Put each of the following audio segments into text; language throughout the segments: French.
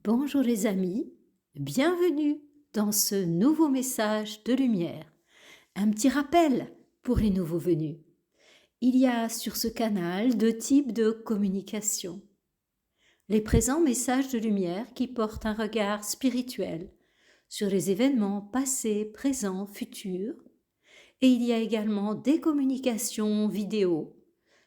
Bonjour les amis, bienvenue dans ce nouveau message de lumière. Un petit rappel pour les nouveaux venus. Il y a sur ce canal deux types de communication. Les présents messages de lumière qui portent un regard spirituel sur les événements passés, présents, futurs. Et il y a également des communications vidéo,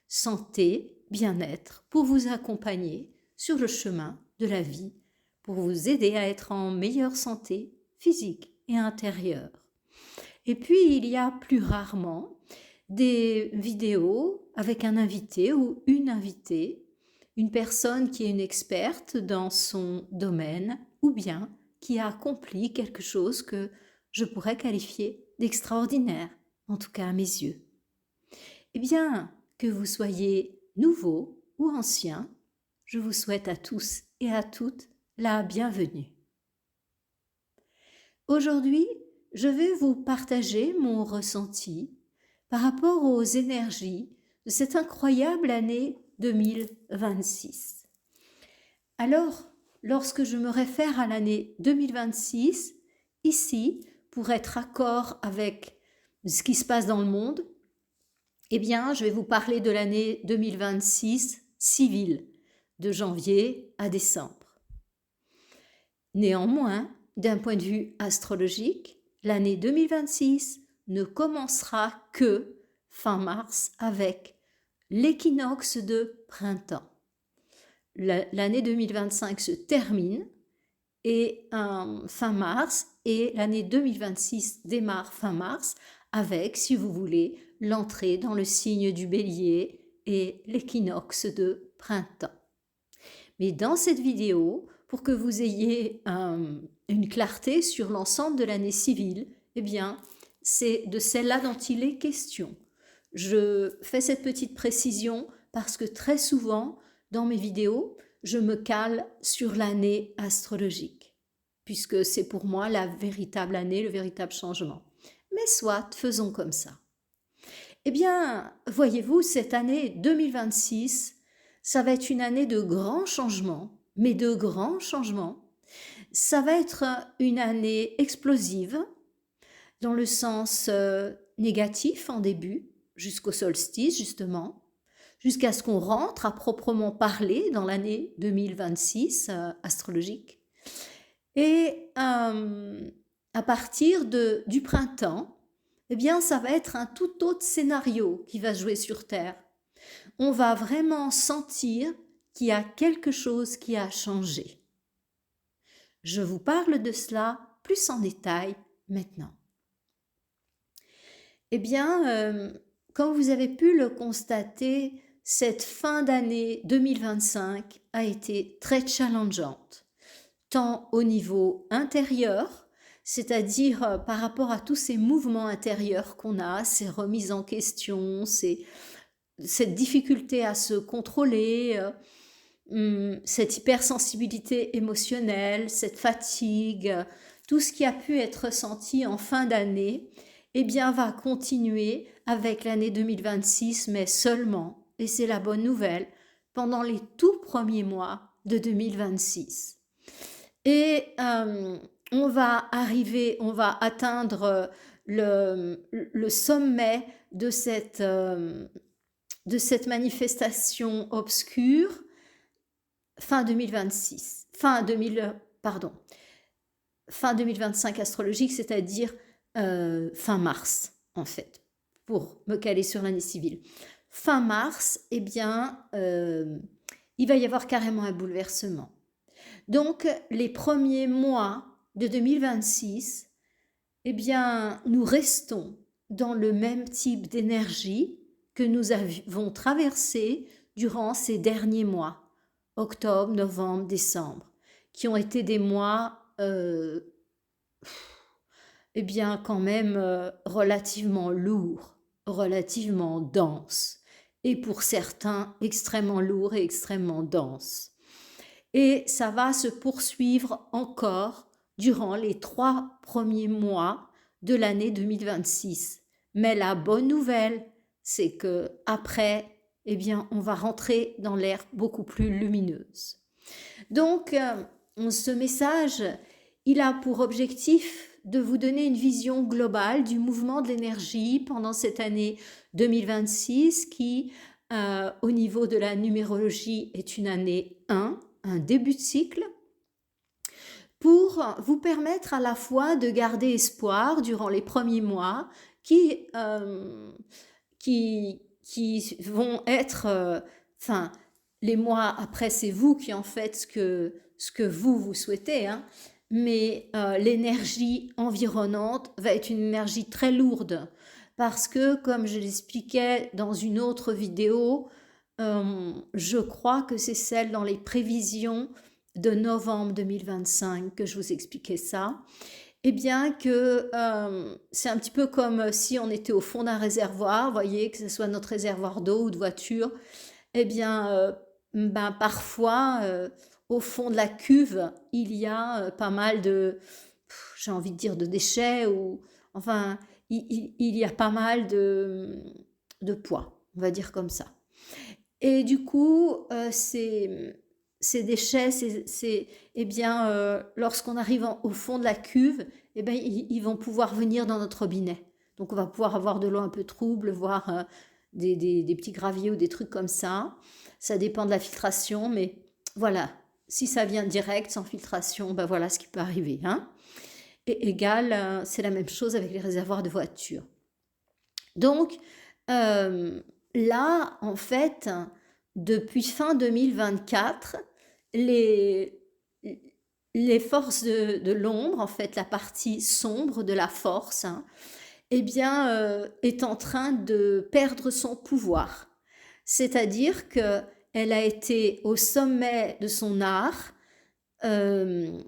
santé, bien-être, pour vous accompagner sur le chemin de la vie, pour vous aider à être en meilleure santé physique et intérieure. Et puis, il y a plus rarement des vidéos avec un invité ou une invitée, une personne qui est une experte dans son domaine ou bien qui a accompli quelque chose que je pourrais qualifier d'extraordinaire, en tout cas à mes yeux. Eh bien, que vous soyez nouveau ou ancien, je vous souhaite à tous et à toutes la bienvenue. Aujourd'hui, je vais vous partager mon ressenti par rapport aux énergies de cette incroyable année 2026. Alors, lorsque je me réfère à l'année 2026, ici, pour être accord avec ce qui se passe dans le monde, eh bien, je vais vous parler de l'année 2026 civile, de janvier à décembre. Néanmoins, d'un point de vue astrologique, l'année 2026 ne commencera que fin mars avec l'équinoxe de printemps. L'année 2025 se termine et fin mars et l'année 2026 démarre fin mars avec, si vous voulez, l'entrée dans le signe du Bélier et l'équinoxe de printemps. Mais dans cette vidéo, pour que vous ayez une clarté sur l'ensemble de l'année civile, eh bien, c'est de celle-là dont il est question. Je fais cette petite précision parce que très souvent, dans mes vidéos, je me cale sur l'année astrologique, puisque c'est pour moi la véritable année, le véritable changement. Mais soit, faisons comme ça. Eh bien, voyez-vous, cette année 2026, ça va être une année de grands changements, mais de grands changements. Ça va être une année explosive, dans le sens négatif en début, jusqu'au solstice justement, jusqu'à ce qu'on rentre à proprement parler dans l'année 2026 astrologique. Et à partir du printemps, eh bien, ça va être un tout autre scénario qui va se jouer sur Terre. On va vraiment sentir qu'il y a quelque chose qui a changé. Je vous parle de cela plus en détail maintenant. Eh bien, comme vous avez pu le constater, cette fin d'année 2025 a été très challengeante, tant au niveau intérieur, c'est-à-dire par rapport à tous ces mouvements intérieurs qu'on a, ces remises en question, cette difficulté à se contrôler, cette hypersensibilité émotionnelle, cette fatigue, tout ce qui a pu être ressenti en fin d'année, eh bien va continuer avec l'année 2026, mais seulement, et c'est la bonne nouvelle, pendant les tout premiers mois de 2026. Et on va atteindre le sommet de cette manifestation obscure fin 2025 astrologique, c'est-à-dire fin mars, en fait, pour me caler sur l'année civile. Fin mars, eh bien, il va y avoir carrément un bouleversement. Donc, les premiers mois de 2026, eh bien, nous restons dans le même type d'énergie que nous avons traversé durant ces derniers mois, octobre, novembre, décembre, qui ont été des mois, eh bien, quand même relativement lourds, relativement denses, et pour certains extrêmement lourds et extrêmement denses. Et ça va se poursuivre encore durant les 3 premiers mois de l'année 2026. Mais la bonne nouvelle, c'est que après, eh bien, on va rentrer dans l'ère beaucoup plus lumineuse. Donc, ce message, il a pour objectif de vous donner une vision globale du mouvement de l'énergie pendant cette année 2026 qui, au niveau de la numérologie, est une année 1, un début de cycle, pour vous permettre à la fois de garder espoir durant les premiers mois qui vont être, enfin, les mois après, c'est vous qui en faites ce que vous souhaitez, hein, mais l'énergie environnante va être une énergie très lourde parce que, comme je l'expliquais dans une autre vidéo, je crois que c'est celle dans les prévisions de novembre 2025 que je vous expliquais ça, eh bien que c'est un petit peu comme si on était au fond d'un réservoir, voyez, que ce soit notre réservoir d'eau ou de voiture, eh bien ben, parfois au fond de la cuve, il y a pas mal de, j'ai envie de dire de déchets, ou enfin, il y a pas mal de poids, on va dire comme ça. Et du coup, ces déchets, eh bien, lorsqu'on arrive au fond de la cuve, eh bien, ils vont pouvoir venir dans notre robinet. Donc, on va pouvoir avoir de l'eau un peu trouble, voire des petits graviers ou des trucs comme ça. Ça dépend de la filtration, mais voilà. Si ça vient direct, sans filtration, ben voilà ce qui peut arriver, hein. Et égal, c'est la même chose avec les réservoirs de voitures. Donc, là, en fait, depuis fin 2024, les, les forces de l'ombre, en fait, la partie sombre de la force, hein, eh bien, est en train de perdre son pouvoir. C'est-à-dire que elle a été au sommet de son art, euh,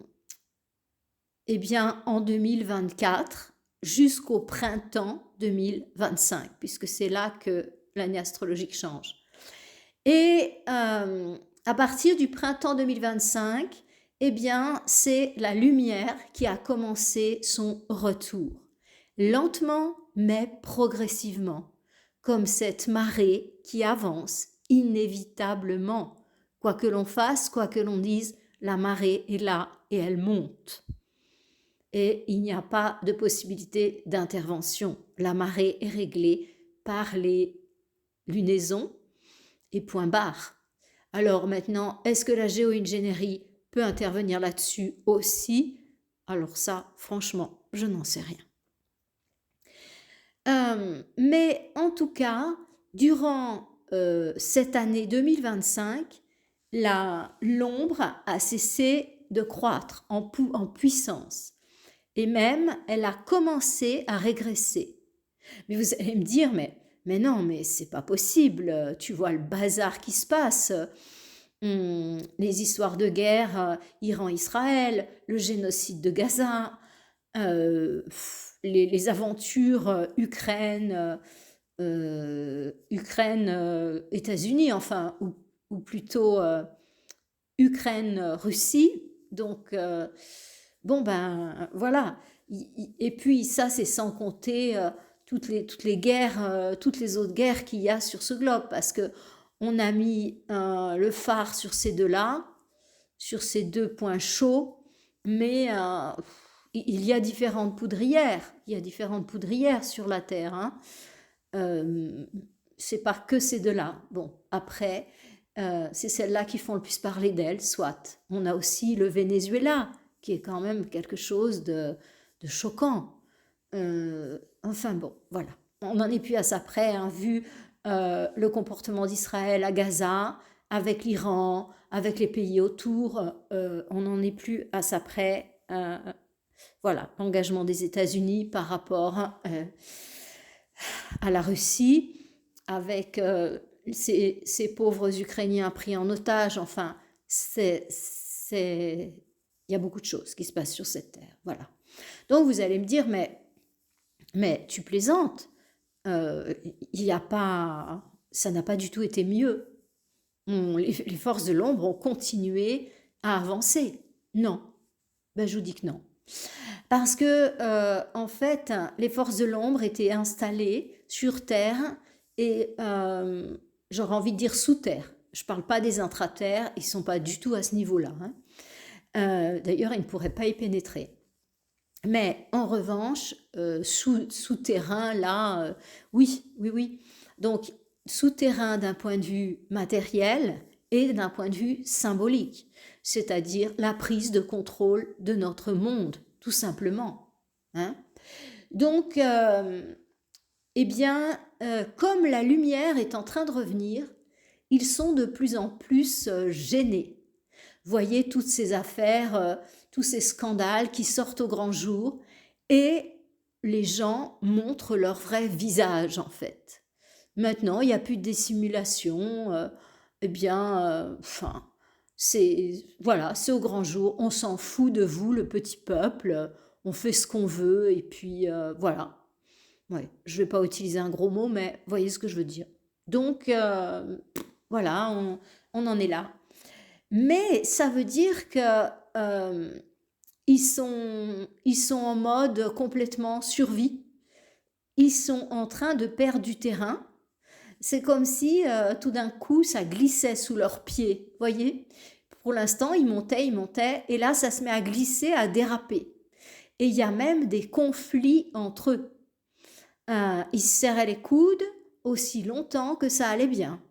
eh bien, en 2024 jusqu'au printemps 2025, puisque c'est là que l'année astrologique change. Et à partir du printemps 2025, eh bien, c'est la lumière qui a commencé son retour. Lentement, mais progressivement, comme cette marée qui avance inévitablement. Quoi que l'on fasse, quoi que l'on dise, la marée est là et elle monte. Et il n'y a pas de possibilité d'intervention. La marée est réglée par les lunaisons et point barre. Alors maintenant, est-ce que la géo-ingénierie peut intervenir là-dessus aussi? Alors ça, franchement, je n'en sais rien. Mais en tout cas, durant cette année 2025, l'ombre a cessé de croître en puissance. Et même, elle a commencé à régresser. Mais vous allez me dire, mais non, mais c'est pas possible. Tu vois le bazar qui se passe. Les histoires de guerre, Iran-Israël, le génocide de Gaza, les aventures Ukraine-États-Unis, enfin, ou plutôt Ukraine-Russie. Donc, bon, ben voilà. Et puis ça, c'est sans compter toutes les guerres, toutes les autres guerres qu'il y a sur ce globe, parce que on a mis le phare sur ces deux-là, sur ces deux points chauds, mais il y a différentes poudrières. Il y a différentes poudrières sur la Terre, hein. C'est pas que ces deux-là. Bon, après, c'est celles-là qui font le plus parler d'elles, soit. On a aussi le Venezuela, qui est quand même quelque chose de choquant. Enfin bon, voilà. On n'en est plus à ça près, hein, vu le comportement d'Israël à Gaza, avec l'Iran, avec les pays autour, on n'en est plus à ça près. Voilà, l'engagement des États-Unis par rapport à la Russie, avec ces pauvres Ukrainiens pris en otage. Enfin, il y a beaucoup de choses qui se passent sur cette terre. Voilà. Donc vous allez me dire, mais tu plaisantes, il y a pas, ça n'a pas du tout été mieux. Les forces de l'ombre ont continué à avancer. Non, ben, je vous dis que non. Parce que, en fait, les forces de l'ombre étaient installées sur Terre et, j'aurais envie de dire sous Terre. Je ne parle pas des intraterres, ils ne sont pas du tout à ce niveau-là, hein. D'ailleurs, il ne pourrait pas y pénétrer. Mais en revanche, souterrain, là, oui, oui, oui. Donc, souterrain d'un point de vue matériel et d'un point de vue symbolique, c'est-à-dire la prise de contrôle de notre monde, tout simplement. Hein. Donc, eh bien, comme la lumière est en train de revenir, ils sont de plus en plus gênés. Voyez toutes ces affaires, tous ces scandales qui sortent au grand jour et les gens montrent leur vrai visage en fait. Maintenant, il n'y a plus de dissimulation, eh bien, enfin, c'est voilà, c'est au grand jour, on s'en fout de vous, le petit peuple, on fait ce qu'on veut et puis voilà. Ouais, je vais pas utiliser un gros mot, mais voyez ce que je veux dire. Donc voilà, on en est là. Mais ça veut dire que euh, ils sont en mode complètement survie. Ils sont en train de perdre du terrain. C'est comme si tout d'un coup ça glissait sous leurs pieds. Voyez. Pour l'instant, ils montaient, et là ça se met à glisser, à déraper. Et il y a même des conflits entre eux. Ils se serraient les coudes aussi longtemps que ça allait bien.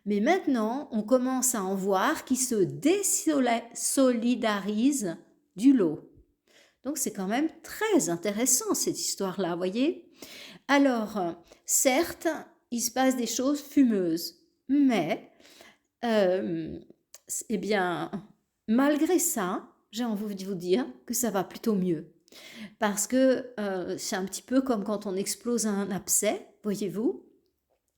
Mais maintenant, on commence à en voir qui se désolidarisent du lot. Donc c'est quand même très intéressant cette histoire-là, voyez. Alors, certes, il se passe des choses fumeuses, mais, euh, eh bien, malgré ça, j'ai envie de vous dire que ça va plutôt mieux. Parce que c'est un petit peu comme quand on explose un abcès, voyez-vous.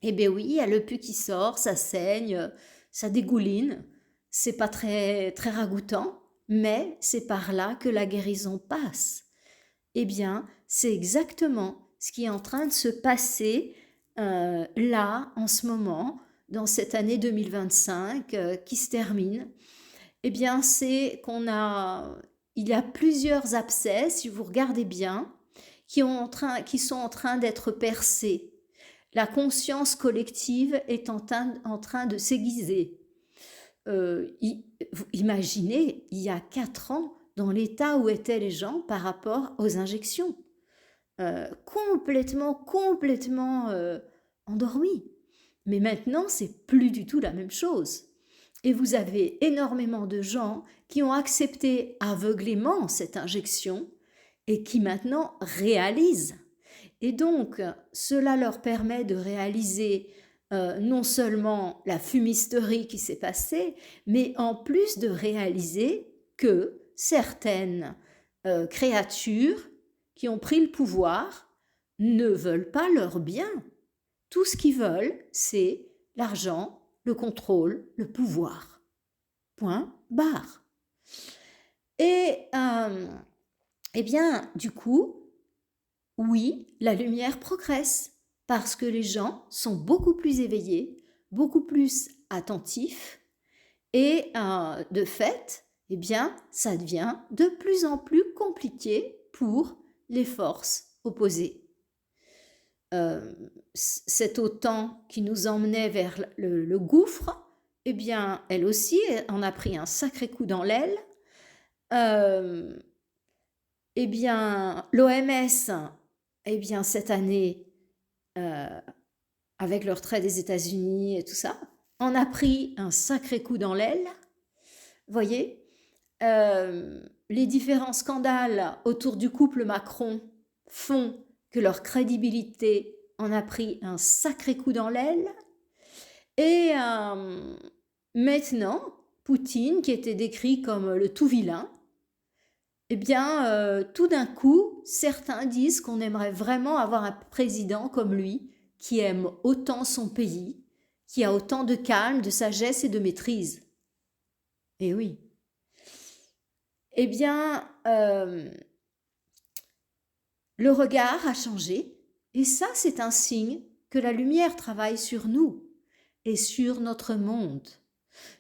Eh bien oui, il y a le pus qui sort, ça saigne, ça dégouline. C'est pas très, très ragoûtant, mais c'est par là que la guérison passe. Eh bien, c'est exactement ce qui est en train de se passer là, en ce moment, dans cette année 2025 qui se termine. Eh bien, c'est qu'on a, il y a plusieurs abcès, si vous regardez bien, qui sont en train d'être percés. La conscience collective est en train de s'aiguiser. Imaginez, il y a 4 ans, dans l'état où étaient les gens par rapport aux injections. Complètement endormis. Mais maintenant, c'est plus du tout la même chose. Et vous avez énormément de gens qui ont accepté aveuglément cette injection et qui maintenant réalisent. Et donc, cela leur permet de réaliser non seulement la fumisterie qui s'est passée, mais en plus de réaliser que certaines créatures qui ont pris le pouvoir ne veulent pas leur bien. Tout ce qu'ils veulent, c'est l'argent, le contrôle, le pouvoir. Point barre. Et eh bien, du coup, oui, la lumière progresse parce que les gens sont beaucoup plus éveillés, beaucoup plus attentifs et de fait, eh bien, ça devient de plus en plus compliqué pour les forces opposées. Cette OTAN qui nous emmenait vers le gouffre, eh bien, elle aussi en a pris un sacré coup dans l'aile. Eh bien, l'OMS, eh bien, cette année, euh, avec le retrait des États-Unis et tout ça, en a pris un sacré coup dans l'aile. Voyez, les différents scandales autour du couple Macron font que leur crédibilité en a pris un sacré coup dans l'aile. Et maintenant, Poutine, qui était décrit comme le tout vilain, eh bien, tout d'un coup, certains disent qu'on aimerait vraiment avoir un président comme lui, qui aime autant son pays, qui a autant de calme, de sagesse et de maîtrise. Eh oui. Eh bien, le regard a changé, et ça, c'est un signe que la lumière travaille sur nous et sur notre monde.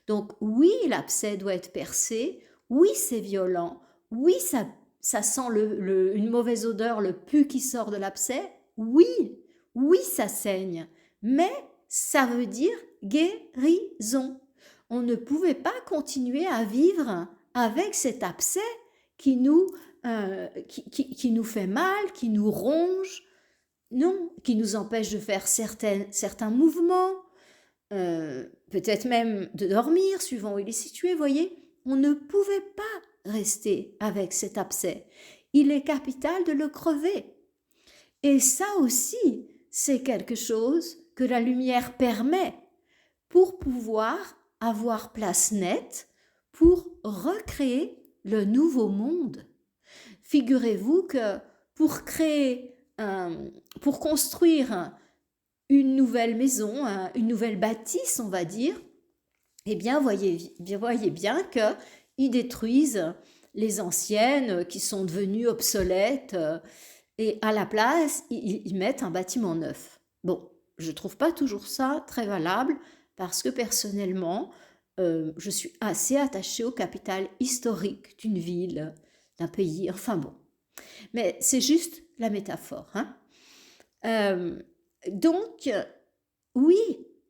Donc oui, l'abcès doit être percé, oui, c'est violent, oui, ça sent une mauvaise odeur, le pus qui sort de l'abcès, oui, oui, ça saigne, mais ça veut dire guérison. On ne pouvait pas continuer à vivre avec cet abcès qui nous fait mal, qui nous ronge, non, qui nous empêche de faire certains mouvements, peut-être même de dormir, suivant où il est situé, voyez. On ne pouvait pas rester avec cet abcès. Il est capital de le crever. Et ça aussi, c'est quelque chose que la lumière permet pour pouvoir avoir place nette pour recréer le nouveau monde. Figurez-vous que pour pour construire une nouvelle maison, une nouvelle bâtisse, on va dire, eh bien, voyez bien qu'ils détruisent les anciennes qui sont devenues obsolètes et à la place, ils mettent un bâtiment neuf. Bon, je ne trouve pas toujours ça très valable parce que personnellement, je suis assez attachée au capital historique d'une ville, d'un pays, enfin bon. Mais c'est juste la métaphore. Hein. Donc, oui,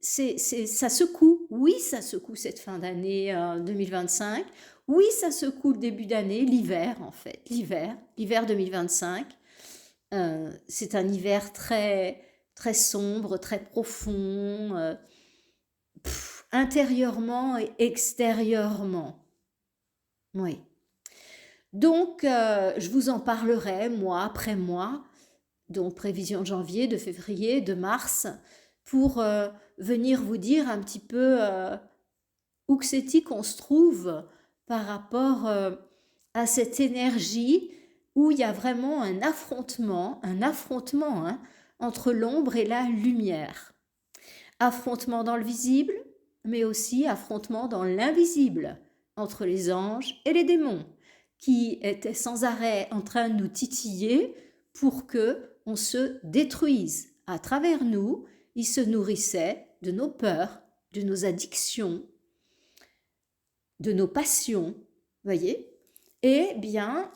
ça secoue. Oui, ça secoue cette fin d'année 2025. Oui, ça secoue le début d'année, l'hiver en fait. L'hiver 2025. C'est un hiver très, très sombre, très profond, intérieurement et extérieurement. Oui. Donc, je vous en parlerai mois après mois, donc prévision de janvier, de février, de mars, pour venir vous dire un petit peu où que c'est qu'on se trouve par rapport à cette énergie où il y a vraiment un affrontement hein, entre l'ombre et la lumière. Affrontement dans le visible, mais aussi affrontement dans l'invisible, entre les anges et les démons, qui étaient sans arrêt en train de nous titiller pour que on se détruise. À travers nous, ils se nourrissaient de nos peurs, de nos addictions, de nos passions, voyez. Eh bien,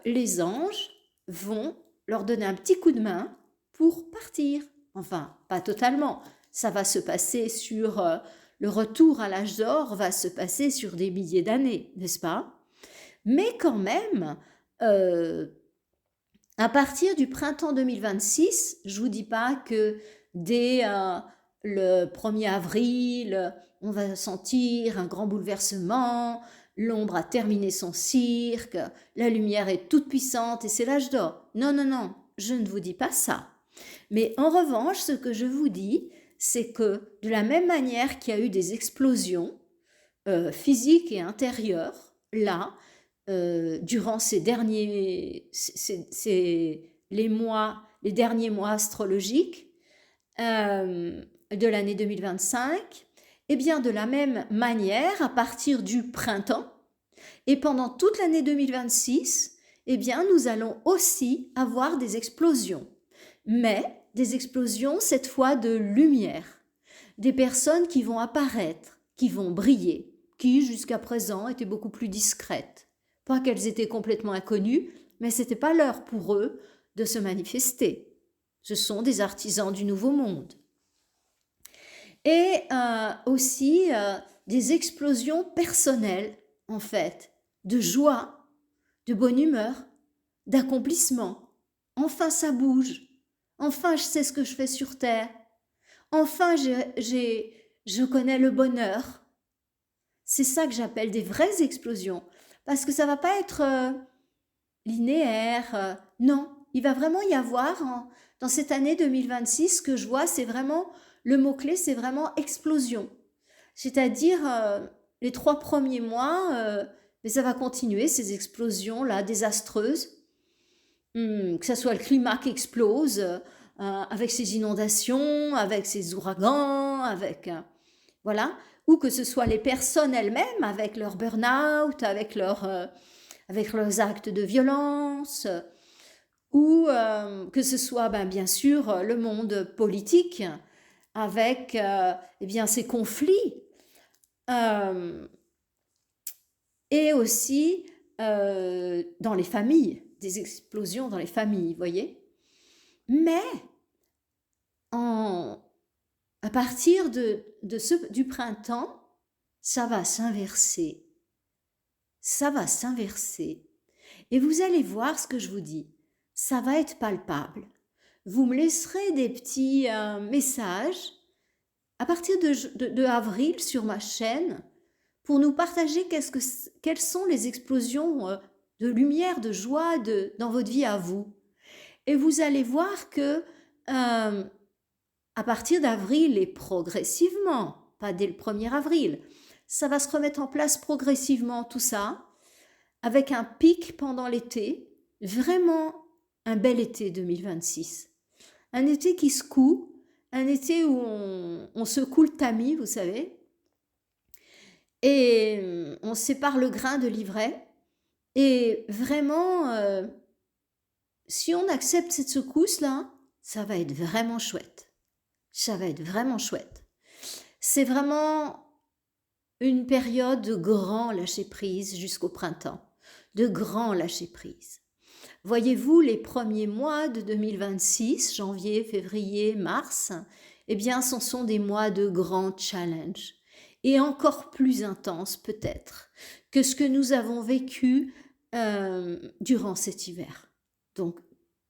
les anges vont leur donner un petit coup de main pour partir. Enfin, pas totalement. Ça va se passer sur le retour à l'âge d'or, va se passer sur des milliers d'années, n'est-ce pas? Mais quand même, à partir du printemps 2026, je vous dis pas que dès le 1er avril, on va sentir un grand bouleversement, l'ombre a terminé son cirque, la lumière est toute puissante et c'est l'âge d'or. Non, non, non, je ne vous dis pas ça. Mais en revanche, ce que je vous dis, c'est que de la même manière qu'il y a eu des explosions physiques et intérieures, là, durant les derniers mois astrologiques de l'année 2025, et bien de la même manière, à partir du printemps et pendant toute l'année 2026, eh bien nous allons aussi avoir des explosions, mais des explosions cette fois de lumière, des personnes qui vont apparaître, qui vont briller, qui jusqu'à présent étaient beaucoup plus discrètes. Pas qu'elles étaient complètement inconnues, mais ce n'était pas l'heure pour eux de se manifester. Ce sont des artisans du nouveau monde. Et aussi des explosions personnelles, en fait, de joie, de bonne humeur, d'accomplissement. Enfin, ça bouge. Enfin, je sais ce que je fais sur Terre. Enfin, je connais le bonheur. C'est ça que j'appelle des vraies explosions. Parce que ça va pas être linéaire. Non, il va vraiment y avoir, dans cette année 2026, ce que je vois, c'est vraiment, le mot-clé, c'est vraiment explosion. C'est-à-dire, les 3 premiers mois, mais ça va continuer, ces explosions-là, désastreuses. Que ce soit le climat qui explose, avec ses inondations, avec ses ouragans, voilà, ou que ce soit les personnes elles-mêmes avec leur burn-out, avec leurs actes de violence, ou que ce soit bien sûr le monde politique avec eh bien ces conflits, et aussi dans les familles, des explosions dans les familles, voyez. Mais à partir du printemps, ça va s'inverser. ça va s'inverser et vous allez voir ce que je vous dis. Ça va être palpable. Vous me laisserez des petits messages à partir de avril sur ma chaîne pour nous partager quelles sont les explosions de lumière, de joie dans votre vie à vous. Et vous allez voir que à partir d'avril et progressivement, pas dès le 1er avril, ça va se remettre en place progressivement tout ça, avec un pic pendant l'été, vraiment un bel été 2026. Un été qui secoue, un été où on secoue le tamis, vous savez, et on sépare le grain de l'ivraie. Et vraiment, si on accepte cette secousse-là, ça va être vraiment chouette. Ça va être vraiment chouette. C'est vraiment une période de grand lâcher-prise jusqu'au printemps, de grand lâcher-prise. Voyez-vous, les premiers mois de 2026, janvier, février, mars, eh bien, ce sont des mois de grands challenges et encore plus intenses peut-être que ce que nous avons vécu durant cet hiver. Donc,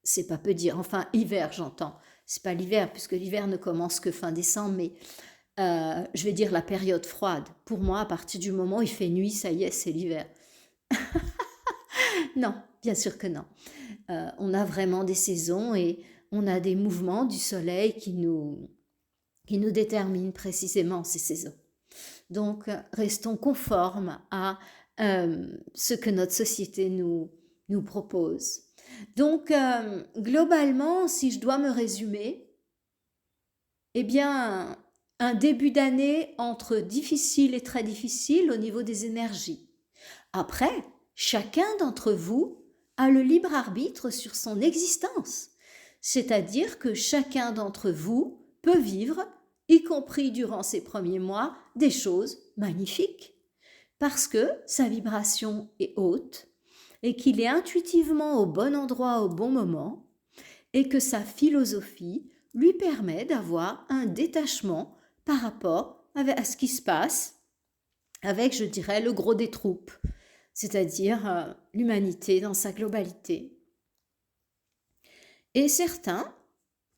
c'est pas peu dire, enfin, hiver, j'entends. C'est pas l'hiver, puisque l'hiver ne commence que fin décembre, mais je vais dire la période froide. Pour moi, à partir du moment où il fait nuit, ça y est, c'est l'hiver. Non, bien sûr que non. On a vraiment des saisons et on a des mouvements du soleil qui nous déterminent précisément ces saisons. Donc, restons conformes à ce que notre société nous propose. Donc, globalement, si je dois me résumer, eh bien, un début d'année entre difficile et très difficile au niveau des énergies. Après, chacun d'entre vous a le libre arbitre sur son existence, c'est-à-dire que chacun d'entre vous peut vivre, y compris durant ces premiers mois, des choses magnifiques, parce que sa vibration est haute et qu'il est intuitivement au bon endroit au bon moment et que sa philosophie lui permet d'avoir un détachement par rapport à ce qui se passe avec, je dirais, le gros des troupes, c'est-à-dire l'humanité dans sa globalité. Et certains,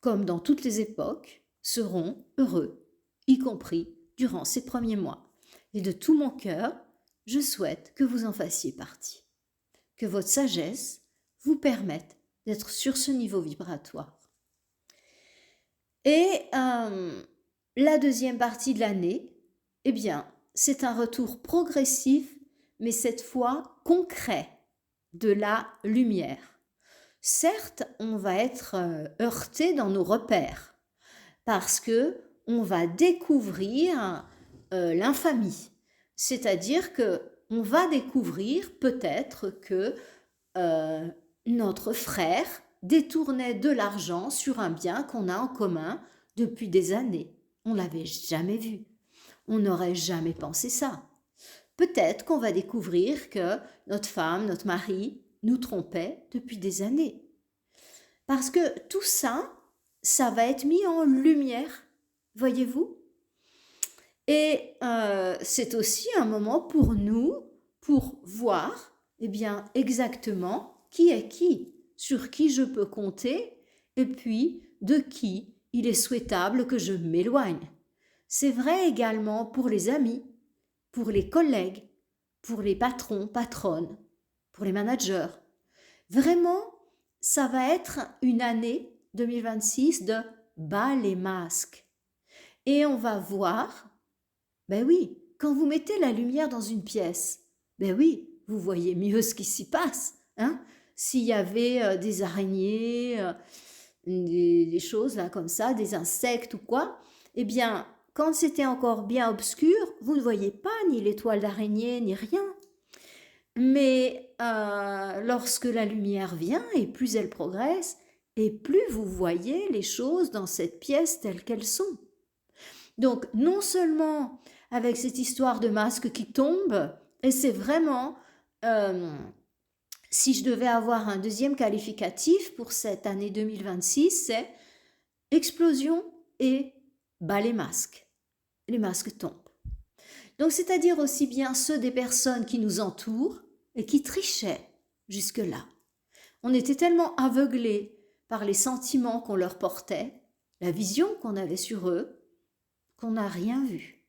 comme dans toutes les époques, seront heureux, y compris durant ces premiers mois. Et de tout mon cœur, je souhaite que vous en fassiez partie, que votre sagesse vous permette d'être sur ce niveau vibratoire. Et la deuxième partie de l'année, eh bien, c'est un retour progressif, mais cette fois concret, de la lumière. Certes, on va être heurté dans nos repères, parce que on va découvrir l'infamie. C'est-à-dire que on va découvrir peut-être que notre frère détournait de l'argent sur un bien qu'on a en commun depuis des années. On l'avait jamais vu. On n'aurait jamais pensé ça. Peut-être qu'on va découvrir que notre femme, notre mari, nous trompait depuis des années. Parce que tout ça, ça va être mis en lumière, voyez-vous. Et c'est aussi un moment pour nous, pour voir eh bien, exactement qui est qui, sur qui je peux compter, et puis de qui il est souhaitable que je m'éloigne. C'est vrai également pour les amis, pour les collègues, pour les patrons, patronnes, pour les managers. Vraiment, ça va être une année 2026 de bas les masques. Et on va voir, ben oui, quand vous mettez la lumière dans une pièce, ben oui, vous voyez mieux ce qui s'y passe. Hein. S'il y avait des araignées, des choses là comme ça, des insectes ou quoi, eh bien, quand c'était encore bien obscur, vous ne voyez pas ni l'étoile d'araignée, ni rien. Mais lorsque la lumière vient, et plus elle progresse, et plus vous voyez les choses dans cette pièce telles qu'elles sont. Donc, non seulement avec cette histoire de masque qui tombe, et c'est vraiment, si je devais avoir un deuxième qualificatif pour cette année 2026, c'est explosion et bas les masques. Les masques tombent. Donc, c'est-à-dire aussi bien ceux des personnes qui nous entourent, et qui trichaient jusque-là. On était tellement aveuglés par les sentiments qu'on leur portait, la vision qu'on avait sur eux, qu'on n'a rien vu.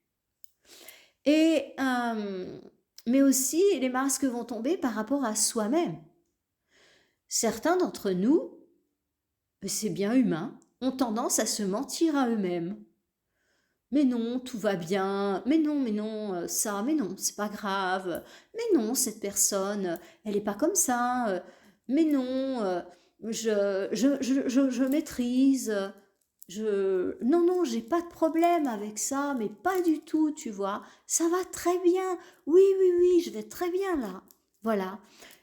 Mais aussi, les masques vont tomber par rapport à soi-même. Certains d'entre nous, c'est bien humain, ont tendance à se mentir à eux-mêmes. Mais non, tout va bien. Mais non, ça, mais non, c'est pas grave. Mais non, cette personne, elle est pas comme ça. Mais non, je maîtrise. Non, j'ai pas de problème avec ça, mais pas du tout, tu vois. Ça va très bien. Oui, je vais très bien là. Voilà.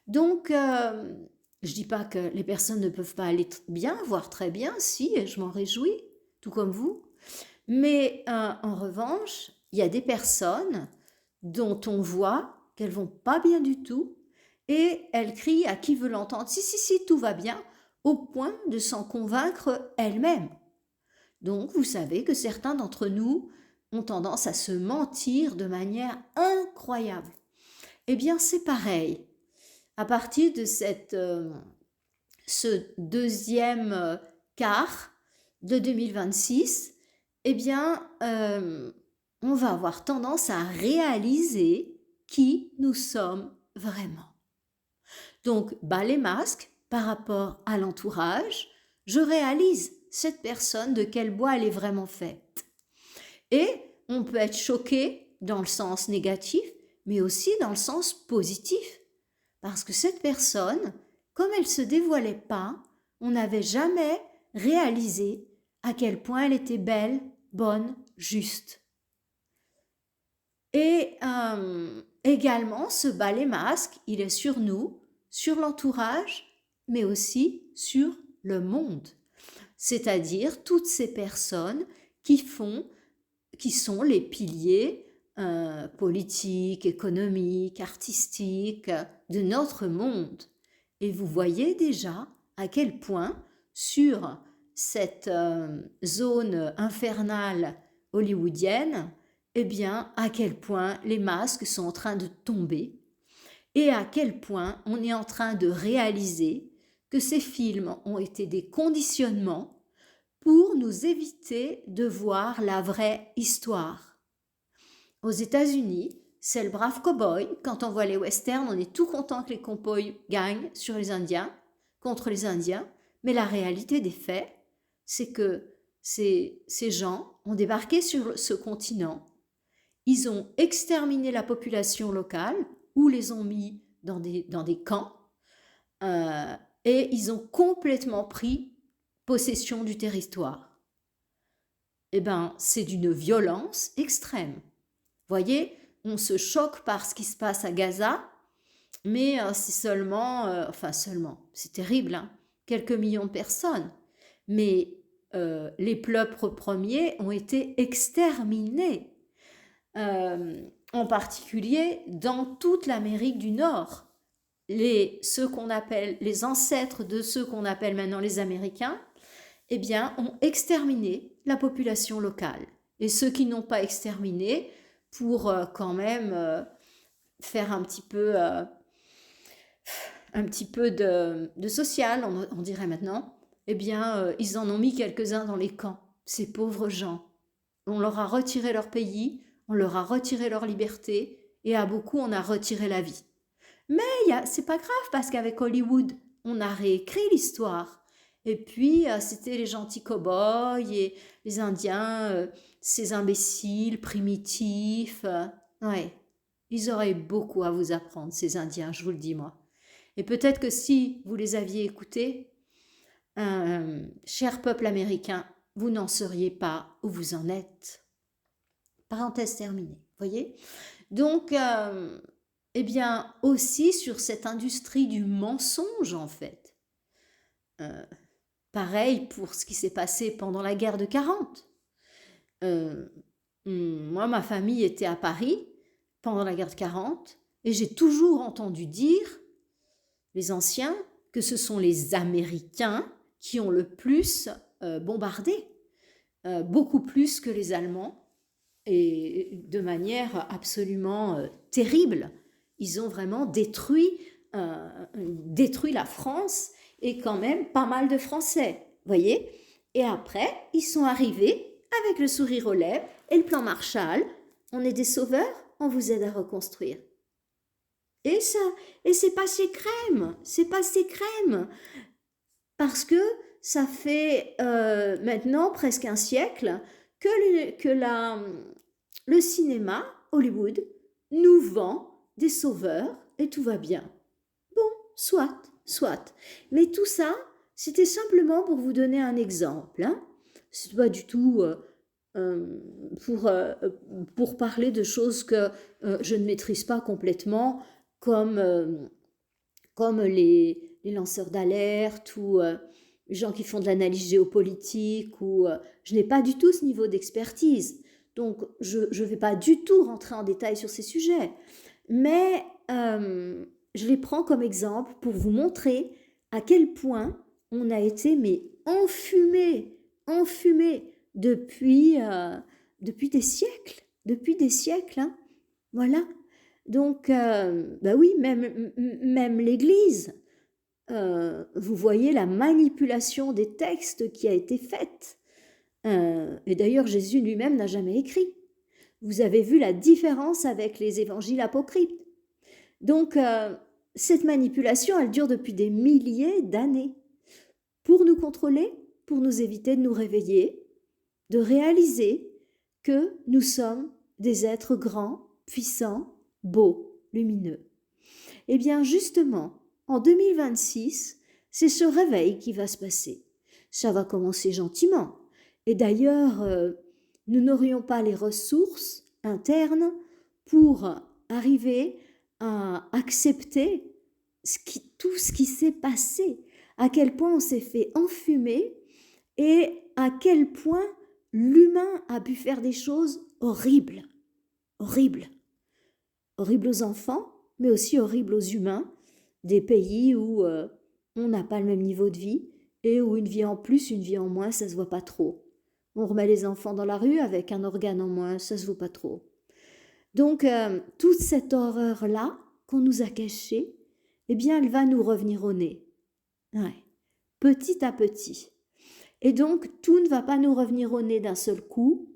Donc, je dis pas que les personnes ne peuvent pas aller bien, voire très bien, si, et je m'en réjouis, tout comme vous. Mais en revanche, il y a des personnes dont on voit qu'elles vont pas bien du tout et elles crient à qui veut l'entendre, si, tout va bien, au point de s'en convaincre elles-mêmes. Donc, vous savez que certains d'entre nous ont tendance à se mentir de manière incroyable. Eh bien, c'est pareil. À partir de ce deuxième quart de 2026, eh bien, on va avoir tendance à réaliser qui nous sommes vraiment. Donc, bas les masques par rapport à l'entourage, je réalise cette personne de quel bois elle est vraiment faite. Et on peut être choqué dans le sens négatif, mais aussi dans le sens positif. Parce que cette personne, comme elle ne se dévoilait pas, on n'avait jamais réalisé à quel point elle était belle, bonne, juste. Et également, ce balai masque, il est sur nous, sur l'entourage, mais aussi sur le monde. C'est-à-dire toutes ces personnes qui sont les piliers politiques, économiques, artistiques de notre monde. Et vous voyez déjà à quel point sur cette zone infernale hollywoodienne, eh bien, à quel point les masques sont en train de tomber et à quel point on est en train de réaliser que ces films ont été des conditionnements pour nous éviter de voir la vraie histoire. Aux États-Unis, c'est le brave cow-boy. Quand on voit les westerns, on est tout content que les cow-boys gagnent sur les Indiens, contre les Indiens. Mais la réalité des faits, c'est que ces gens ont débarqué sur ce continent. Ils ont exterminé la population locale ou les ont mis dans des camps et ils ont complètement pris possession du territoire. Eh bien, c'est d'une violence extrême. Voyez, on se choque par ce qui se passe à Gaza, mais c'est seulement, c'est terrible, hein, quelques millions de personnes. Mais les peuples premiers ont été exterminés. En particulier dans toute l'Amérique du Nord. Ceux qu'on appelle les ancêtres de ceux qu'on appelle maintenant les Américains, eh bien, ont exterminé la population locale. Et ceux qui n'ont pas exterminé, pour quand même faire un petit peu de social, on dirait maintenant, eh bien, ils en ont mis quelques-uns dans les camps, ces pauvres gens. On leur a retiré leur pays, on leur a retiré leur liberté, et à beaucoup, on a retiré la vie. Mais c'est pas grave, parce qu'avec Hollywood, on a réécrit l'histoire. Et puis, c'était les gentils cow-boys et les Indiens, ces imbéciles, primitifs. Ouais, ils auraient beaucoup à vous apprendre, ces Indiens, je vous le dis, moi. Et peut-être que si vous les aviez écoutés, cher peuple américain, vous n'en seriez pas où vous en êtes. Parenthèse terminée, voyez. Donc, eh bien, aussi sur cette industrie du mensonge, en fait. Pareil pour ce qui s'est passé pendant la guerre de 40. Moi, ma famille était à Paris pendant la guerre de 40 et j'ai toujours entendu dire, les anciens, que ce sont les Américains qui ont le plus bombardé, beaucoup plus que les Allemands, et de manière absolument terrible. ils ont vraiment détruit la France et quand même pas mal de Français, voyez. Et après, ils sont arrivés avec le sourire aux lèvres et le plan Marshall. On est des sauveurs, on vous aide à reconstruire. Et ça, et c'est passé crème, parce que ça fait maintenant presque un siècle le cinéma, Hollywood, nous vend des sauveurs et tout va bien. Bon, soit. Mais tout ça, c'était simplement pour vous donner un exemple. Hein. C'est pas du tout euh, pour, euh, pour parler de choses que je ne maîtrise pas complètement, comme, comme les lanceurs d'alerte ou les gens qui font de l'analyse géopolitique. Ou, je n'ai pas du tout ce niveau d'expertise. Donc, je ne vais pas du tout rentrer en détail sur ces sujets. Mais je les prends comme exemple pour vous montrer à quel point on a été enfumé depuis des siècles, hein. Voilà. Donc, bah oui, même l'Église, vous voyez la manipulation des textes qui a été faite. Et d'ailleurs, Jésus lui-même n'a jamais écrit. Vous avez vu la différence avec les évangiles apocryphes. Donc, cette manipulation, elle dure depuis des milliers d'années pour nous contrôler, pour nous éviter de nous réveiller, de réaliser que nous sommes des êtres grands, puissants, beaux, lumineux. Eh bien, justement, en 2026, c'est ce réveil qui va se passer. Ça va commencer gentiment. Et d'ailleurs, nous n'aurions pas les ressources internes pour arriver à accepter tout ce qui s'est passé, à quel point on s'est fait enfumer et à quel point l'humain a pu faire des choses horribles, horribles aux enfants, mais aussi horribles aux humains, des pays où on n'a pas le même niveau de vie et où une vie en plus, une vie en moins, ça se voit pas trop. On remet les enfants dans la rue avec un organe en moins, ça se voit pas trop. Donc, toute cette horreur-là qu'on nous a cachée, eh bien, elle va nous revenir au nez. Ouais. Petit à petit. Et donc, tout ne va pas nous revenir au nez d'un seul coup,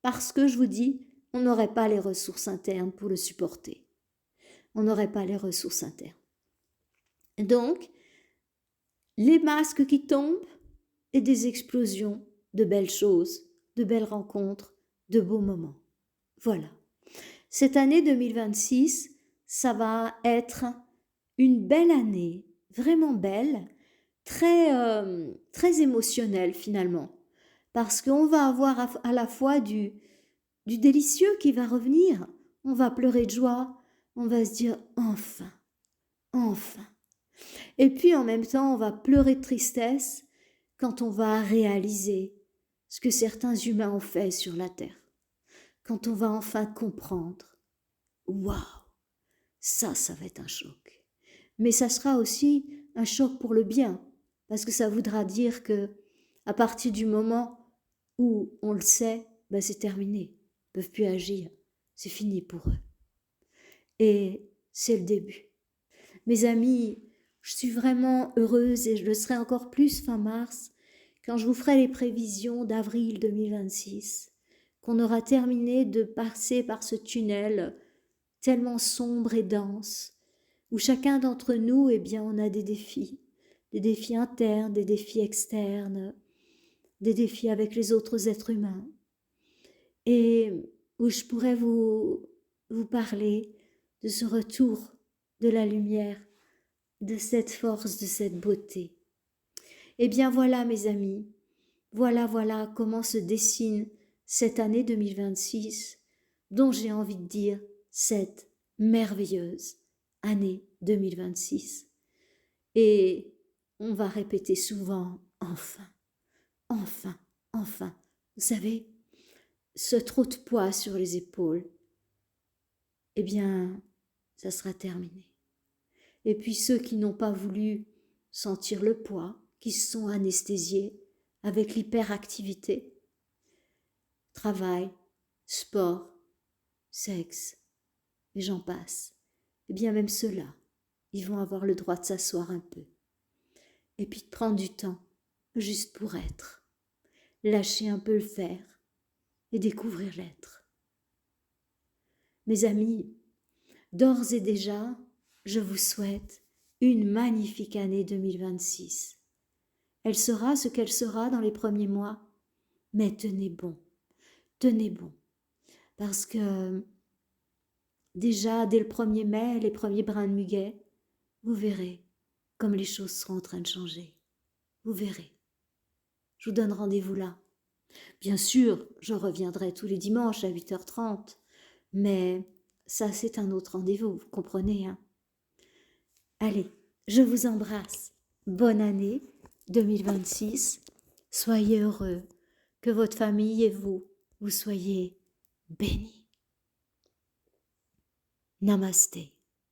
parce que, je vous dis, on n'aurait pas les ressources internes pour le supporter. On n'aurait pas les ressources internes. Donc, les masques qui tombent et des explosions de belles choses, de belles rencontres, de beaux moments. Voilà. Cette année 2026, ça va être une belle année, vraiment belle, très émotionnelle finalement, parce qu'on va avoir à la fois du délicieux qui va revenir, on va pleurer de joie, on va se dire enfin, enfin. Et puis en même temps, on va pleurer de tristesse quand on va réaliser ce que certains humains ont fait sur la terre, quand on va enfin comprendre. Waouh, ça va être un choc. Mais ça sera aussi un choc pour le bien, parce que ça voudra dire que à partir du moment où on le sait, ben c'est terminé, ils ne peuvent plus agir, c'est fini pour eux. Et c'est le début. Mes amis, je suis vraiment heureuse et je le serai encore plus fin mars quand je vous ferai les prévisions d'avril 2026, qu'on aura terminé de passer par ce tunnel tellement sombre et dense, où chacun d'entre nous, eh bien, on a des défis internes, des défis externes, des défis avec les autres êtres humains, et où je pourrais vous parler de ce retour de la lumière, de cette force, de cette beauté. Eh bien voilà mes amis, voilà comment se dessine cette année 2026, dont j'ai envie de dire cette merveilleuse année 2026. Et on va répéter souvent enfin, enfin, enfin. Vous savez, ce trop de poids sur les épaules, eh bien, ça sera terminé. Et puis ceux qui n'ont pas voulu sentir le poids, qui se sont anesthésiés avec l'hyperactivité, travail, sport, sexe, et j'en passe, eh bien même ceux-là, ils vont avoir le droit de s'asseoir un peu. Et puis de prendre du temps, juste pour être. Lâcher un peu le faire et découvrir l'être. Mes amis, d'ores et déjà, je vous souhaite une magnifique année 2026. Elle sera ce qu'elle sera dans les premiers mois, mais tenez bon, parce que déjà dès le 1er mai, les premiers brins de muguet, vous verrez comme les choses seront en train de changer. Vous verrez. Je vous donne rendez-vous là. Bien sûr, je reviendrai tous les dimanches à 8h30, mais ça c'est un autre rendez-vous, vous comprenez, hein? Allez, je vous embrasse. Bonne année 2026. Soyez heureux. Que votre famille et vous soyez bénis. Namasté.